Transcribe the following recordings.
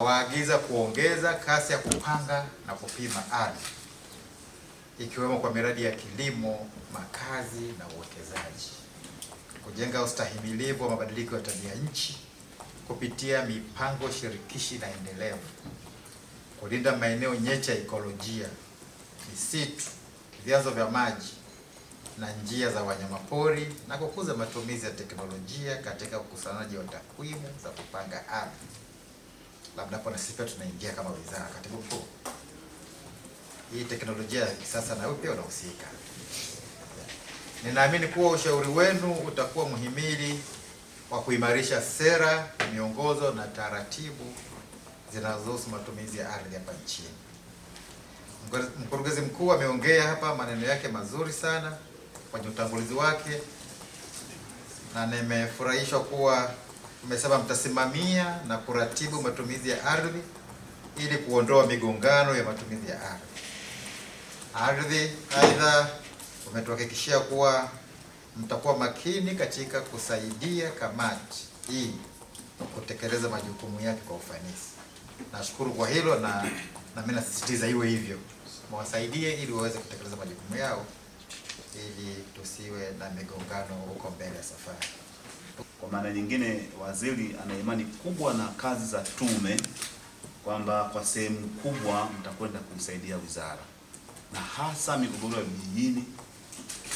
Waagiza kuongeza kasi ya kupanga na kupima ardhi ikiwemo kwa miradi ya kilimo, makazi na uwekezaji, kujenga ustahimilivu wa mabadiliko ya tabia nchi kupitia mipango shirikishi na endelevu, kulinda maeneo nyeti ya ekolojia, misitu, vyanzo vya maji na njia za wanyamapori, na kukuza matumizi ya teknolojia katika ukusanyaji wa takwimu za kupanga ardhi. Labda hapo na sisi pia tunaingia kama wizara, katibu mkuu, hii teknolojia ya kisasa na wewe pia unahusika. Ninaamini kuwa ushauri wenu utakuwa muhimili wa kuimarisha sera, miongozo na taratibu zinazohusu matumizi ya ardhi hapa nchini. Mkurugenzi mkuu ameongea hapa maneno yake mazuri sana kwenye utangulizi wake, na nimefurahishwa kuwa umesema mtasimamia na kuratibu matumizi ya ardhi ili kuondoa migongano ya matumizi ya ardhi. Aidha, umetuhakikishia kuwa mtakuwa makini katika kusaidia kamati hii kutekeleza majukumu yake kwa ufanisi. Nashukuru kwa hilo, na mimi nasisitiza iwe hivyo, mwasaidie ili waweze kutekeleza majukumu yao ili tusiwe na migongano huko mbele ya safari. Kwa maana nyingine, waziri ana imani kubwa na kazi za tume, kwamba kwa sehemu kubwa mtakwenda kuisaidia wizara, na hasa migogoro ya vijijini,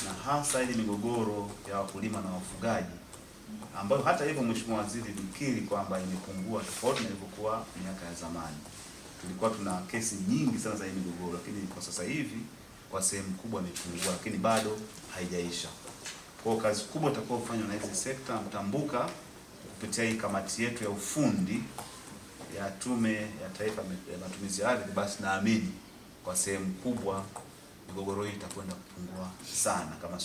na hasa ile migogoro ya wakulima na wafugaji, ambayo hata hivyo Mheshimiwa Waziri nikiri kwamba imepungua tofauti na ilivyokuwa miaka ya zamani. Tulikuwa tuna kesi nyingi sana za migogoro, lakini kwa sasa hivi kwa sehemu kubwa imepungua, lakini bado haijaisha. Kwa kazi kubwa itakayofanywa na hizi sekta mtambuka kupitia hii kamati yetu ya ufundi ya Tume ya Taifa ya Matumizi ya Ardhi, basi naamini kwa sehemu kubwa migogoro hii itakwenda kupungua sana kama